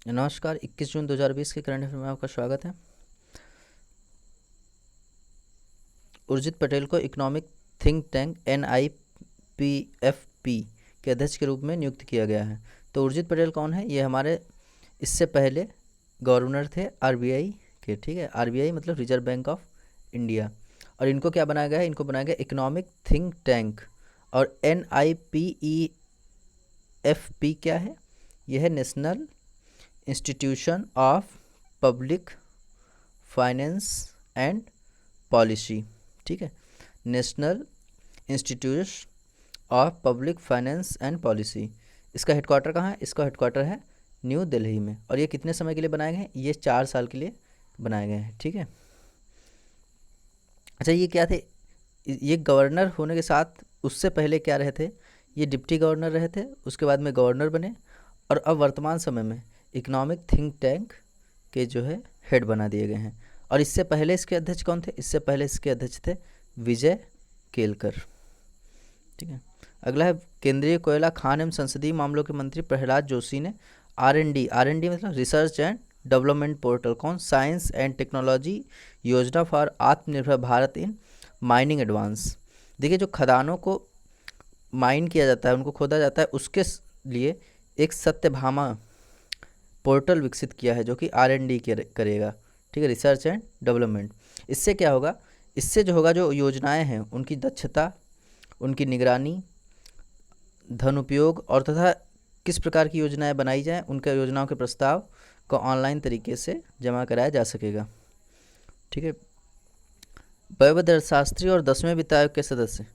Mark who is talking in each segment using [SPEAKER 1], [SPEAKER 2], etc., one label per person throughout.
[SPEAKER 1] नमस्कार। 21 जून 2020 के current affair में आपका स्वागत है। उर्जित पटेल को इकोनॉमिक थिंक टैंक NIPFP के अध्यक्ष के रूप में नियुक्त किया गया है। तो उर्जित पटेल कौन है? ये हमारे इससे पहले गवर्नर थे RBI के। ठीक है, RBI मतलब रिजर्व बैंक ऑफ इंडिया। और इनको क्या बनाया गया है? इनको बनाया गया इकोनॉमिक थिंक टैंक। और NIPEFP क्या है? यह है national institution of public finance and policy. ठीक है, national institute of public finance and policy. इसका हेडक्वार्टर कहाँ है? इसका हेडक्वार्टर है न्यू दिल्ली में। और ये कितने समय के लिए बनाए गए हैं? ये 4 साल के लिए बनाए गए हैं। ठीक है, अच्छा ये क्या थे? ये गवर्नर होने के साथ उससे पहले क्या रहे थे? ये डिप्टी गवर्नर रहे थे, उसके बाद में गवर्नर बने और अब वर्तमान समय में इकोनॉमिक थिंक टैंक के जो है हेड बना दिए गए हैं। और इससे पहले इसके अध्यक्ष कौन थे? इससे पहले इसके अध्यक्ष थे विजय केलकर। ठीक है, अगला है केंद्रीय कोयला खान एवं संसदीय मामलों के मंत्री प्रहलाद जोशी ने R&D मतलब रिसर्च एंड डेवलपमेंट पोर्टल कौन साइंस एंड टेक्नोलॉजी योजना फॉर आत्मनिर्भर भारत इन माइनिंग एडवांस। देखिए, जो खदानों को माइन किया जाता है, उनको खोदा जाता है, उसके लिए एक सत्यभामा पोर्टल विकसित किया है जो कि R&D करेगा। ठीक है, रिसर्च एंड डेवलपमेंट। इससे क्या होगा? इससे जो होगा, जो योजनाएं हैं उनकी दक्षता, उनकी निगरानी, धन उपयोग और तथा किस प्रकार की योजनाएं बनाई जाएं, उनके योजनाओं के प्रस्ताव को ऑनलाइन तरीके से जमा कराया जा सकेगा। ठीक है, वयोवृद्ध शास्त्री और 10वें वित्त आयोग के सदस्य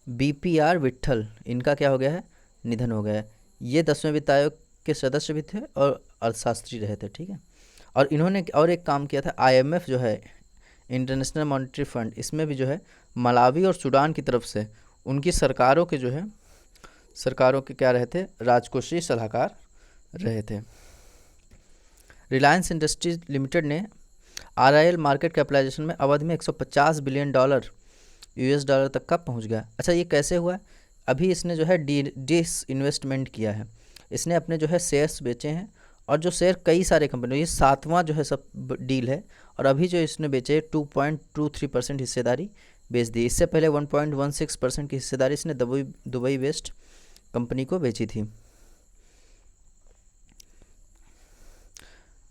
[SPEAKER 1] BPR विट्ठल, इनका क्या हो गया है? निधन हो गया है। ये 10वें वित्त आयोग के सदस्य भी थे और अर्थशास्त्री रहे थे। ठीक है, और इन्होंने और एक काम किया था, IMF जो है इंटरनेशनल मॉनेटरी फंड, इसमें भी जो है मलावी और सूडान की तरफ से उनकी सरकारों के जो है सरकारों के क्या रहे थे? राजकोषीय सलाहकार रहे थे। रिलायंस इंडस्ट्रीज लिमिटेड ने RIL मार्केट कैपिटलाइजेशन में अवधि में $150 बिलियन US तक का पहुंच गया। अच्छा, ये कैसे हुआ? अभी इसने जो है डिस इन्वेस्टमेंट किया है। इसने अपने जो है शेयर्स बेचे हैं और जो शेयर कई सारे कंपनी, ये 7वां जो है सब डील है। और अभी जो इसने बेचे 2.23% हिस्सेदारी बेच दी। इससे पहले 1.16% की हिस्सेदारी इसने दुबई वेस्ट कंपनी को बेची थी।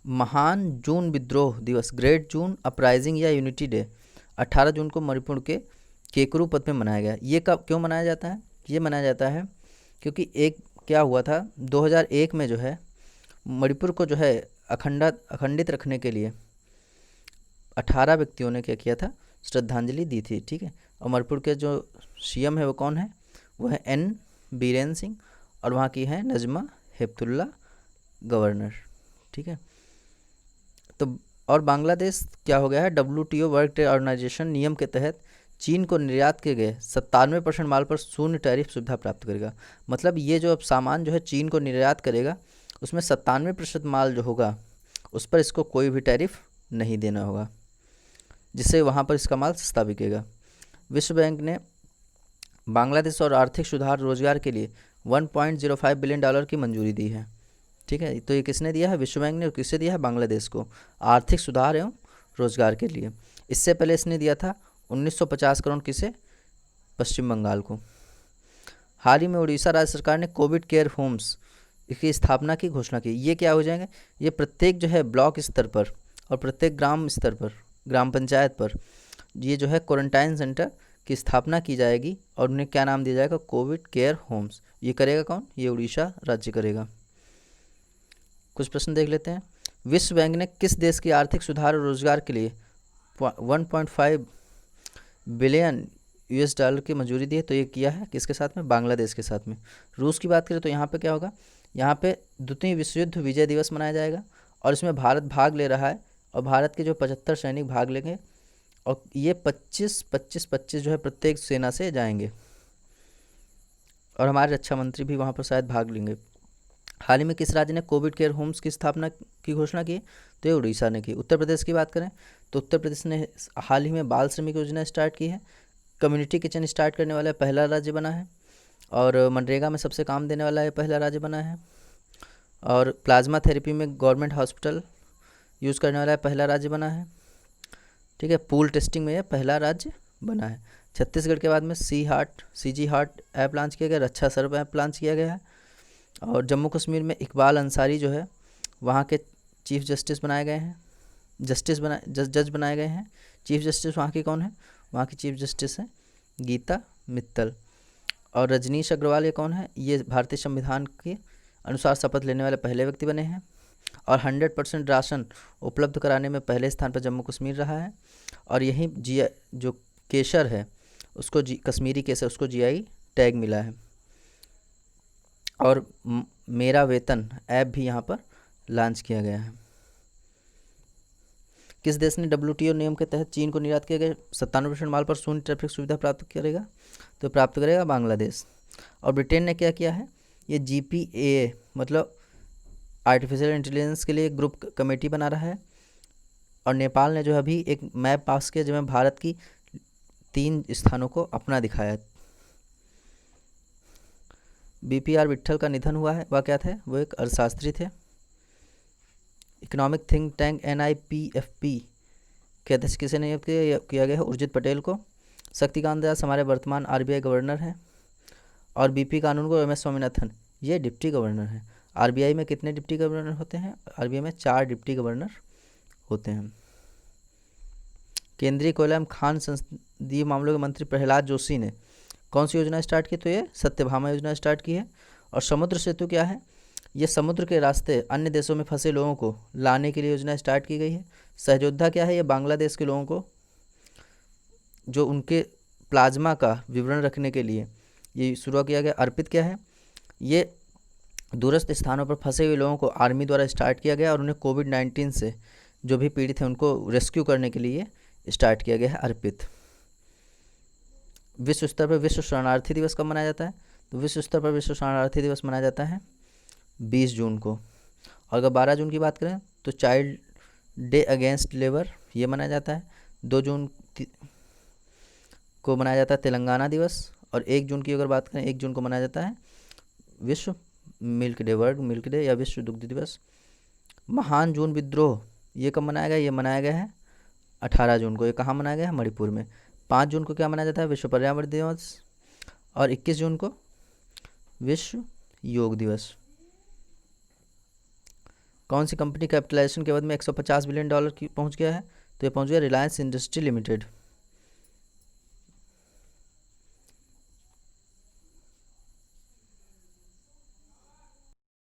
[SPEAKER 1] महान जून विद्रोह दिवस, ग्रेट जून अपराइजिंग या यूनिटी डे 18 जून को मणिपुर के केकरू पद में मनाया गया। ये कब क्यों मनाया जाता है? ये मनाया जाता है क्योंकि एक क्या हुआ था, 2001 में जो है मणिपुर को जो है अखंडित रखने के लिए 18 व्यक्तियों ने क्या किया था? श्रद्धांजलि दी थी। ठीक है, और मणिपुर के जो CM है वो कौन है? वो है N बीरेन सिंह और वहाँ की है नजमा हेपतुल्ला गवर्नर। ठीक है, तो और बांग्लादेश क्या हो गया है? WTO वर्ल्ड ट्रेड ऑर्गेनाइजेशन नियम के तहत चीन को निर्यात किए गए 97% माल पर शून्य टैरिफ सुविधा प्राप्त करेगा। मतलब ये जो अब सामान जो है चीन को निर्यात करेगा, उसमें 97% माल जो होगा उस पर इसको कोई भी टैरिफ नहीं देना होगा, जिससे वहाँ पर इसका माल सस्ता बिकेगा। विश्व बैंक ने बांग्लादेश और आर्थिक सुधार रोजगार के लिए $1.05 बिलियन की मंजूरी दी है। ठीक है, तो ये किसने दिया है? विश्व बैंक ने। और किससे दिया है? बांग्लादेश को, आर्थिक सुधार एवं रोजगार के लिए। इससे पहले इसने दिया था 1950 करोड़ किसे? पश्चिम बंगाल को। हाल ही में उड़ीसा राज्य सरकार ने कोविड केयर होम्स की स्थापना की घोषणा की। ये क्या हो जाएंगे? ये प्रत्येक जो है ब्लॉक स्तर पर और प्रत्येक ग्राम स्तर पर, ग्राम पंचायत पर ये जो है क्वारंटाइन सेंटर की स्थापना की जाएगी और उन्हें क्या नाम दिया जाएगा? Covid care homes. ये करेगा कौन? ये उड़ीसा राज्य करेगा। कुछ प्रश्न देख लेते हैं। विश्व बैंक ने किस देश की आर्थिक सुधार और रोजगार के लिए 1.5 बिलियन US की मंजूरी दी है? तो ये किया है किसके साथ में? बांग्लादेश के साथ में। रूस की बात करें तो यहाँ पे क्या होगा? यहाँ पे द्वितीय विश्व युद्ध विजय दिवस मनाया जाएगा और इसमें भारत भाग ले रहा है और भारत के जो 75 सैनिक भाग लेंगे और ये 25 जो है प्रत्येक सेना से जाएंगे और हमारे रक्षा मंत्री भी वहाँ पर शायद भाग लेंगे। हाल ही में किस राज्य ने कोविड केयर होम्स की स्थापना की घोषणा की? तो ये उड़ीसा ने की। उत्तर प्रदेश की बात करें तो उत्तर प्रदेश ने हाल ही में बाल श्रमिक योजना स्टार्ट की है। कम्युनिटी किचन स्टार्ट करने वाला पहला राज्य बना है और मनरेगा में सबसे काम देने वाला ये पहला राज्य बना है। और प्लाज्मा थेरेपी में गवर्नमेंट हॉस्पिटल यूज़ करने वाला पहला राज्य बना है। ठीक है, पूल टेस्टिंग में यह पहला राज्य बना है। छत्तीसगढ़ के बाद में CG हार्ट ऐप लॉन्च किया गया, रक्षा सर्व ऐप लॉन्च किया गया है। और जम्मू कश्मीर में इकबाल अंसारी जो है वहाँ के चीफ जस्टिस बनाए गए हैं, जज बनाए गए हैं। चीफ जस्टिस वहाँ की कौन है? वहाँ की चीफ जस्टिस है गीता मित्तल। और रजनीश अग्रवाल ये कौन है? ये भारतीय संविधान के अनुसार शपथ लेने वाले पहले व्यक्ति बने हैं। और 100% राशन उपलब्ध कराने में पहले स्थान पर जम्मू कश्मीर रहा है। और यही जो केसर है उसको कश्मीरी केसर उसको GI टैग मिला है। और मेरा वेतन ऐप भी यहाँ पर लॉन्च किया गया है। किस देश ने WTO नियम के तहत चीन को निर्यात किया गया 97% माल पर शून्य टैरिफ सुविधा प्राप्त करेगा? तो प्राप्त करेगा बांग्लादेश। और ब्रिटेन ने क्या किया है? ये GPAA मतलब आर्टिफिशियल इंटेलिजेंस के लिए एक ग्रुप कमेटी बना रहा है। और नेपाल ने जो अभी एक मैप पास किया जिसमें भारत की 3 स्थानों को अपना दिखाया। BPR विट्ठल का निधन हुआ है। वह क्या थे? वो एक अर्थशास्त्री थे। इकोनॉमिक थिंक टैंक NIPFP के अध्यक्ष किसे नियुक्त किया गया है? उर्जित पटेल को। शक्तिकांत दास हमारे वर्तमान RBI गवर्नर हैं। और BP कानून को MS स्वामीनाथन ये डिप्टी गवर्नर हैं। RBI में कितने डिप्टी गवर्नर होते हैं? RBI में 4 डिप्टी गवर्नर होते हैं। केंद्रीय कोयला एवं खान संसदीय मामलों के मंत्री प्रहलाद जोशी ने कौन सी योजना स्टार्ट की? तो ये सत्यभामा योजना स्टार्ट की है। और समुद्र सेतु क्या है? ये समुद्र के रास्ते अन्य देशों में फंसे लोगों को लाने के लिए योजना स्टार्ट की गई है। सहयोद्धा क्या है? ये बांग्लादेश के लोगों को जो उनके प्लाज्मा का विवरण रखने के लिए ये शुरू किया गया। अर्पित क्या है? ये दूरस्थ स्थानों पर फंसे हुए लोगों को आर्मी द्वारा स्टार्ट किया गया और उन्हें कोविड-19 से जो भी पीड़ित हैं उनको रेस्क्यू करने के लिए स्टार्ट किया गया है अर्पित। विश्व स्तर पर विश्व शरणार्थी दिवस कब मनाया जाता है? तो विश्व स्तर पर विश्व शरणार्थी दिवस मनाया जाता है 20 जून को। और अगर 12 जून की बात करें तो चाइल्ड डे अगेंस्ट लेबर ये मनाया जाता है। 2 जून को मनाया जाता है तेलंगाना दिवस। और 1 जून की अगर बात करें 1 जून को मनाया जाता है विश्व milk day, world milk day या विश्व दुग्ध दिवस। महान जून विद्रोह ये कब मनाया गया? ये मनाया गया है 18 जून को। ये कहाँ मनाया गया है? मणिपुर में। 5 जून को क्या मनाया जाता है? विश्व पर्यावरण दिवस। और 21 जून को विश्व योग दिवस। कौन सी कंपनी कैपिटलाइजेशन के बाद में $150 बिलियन की पहुंच गया है? तो ये पहुंच गया रिलायंस इंडस्ट्री लिमिटेड।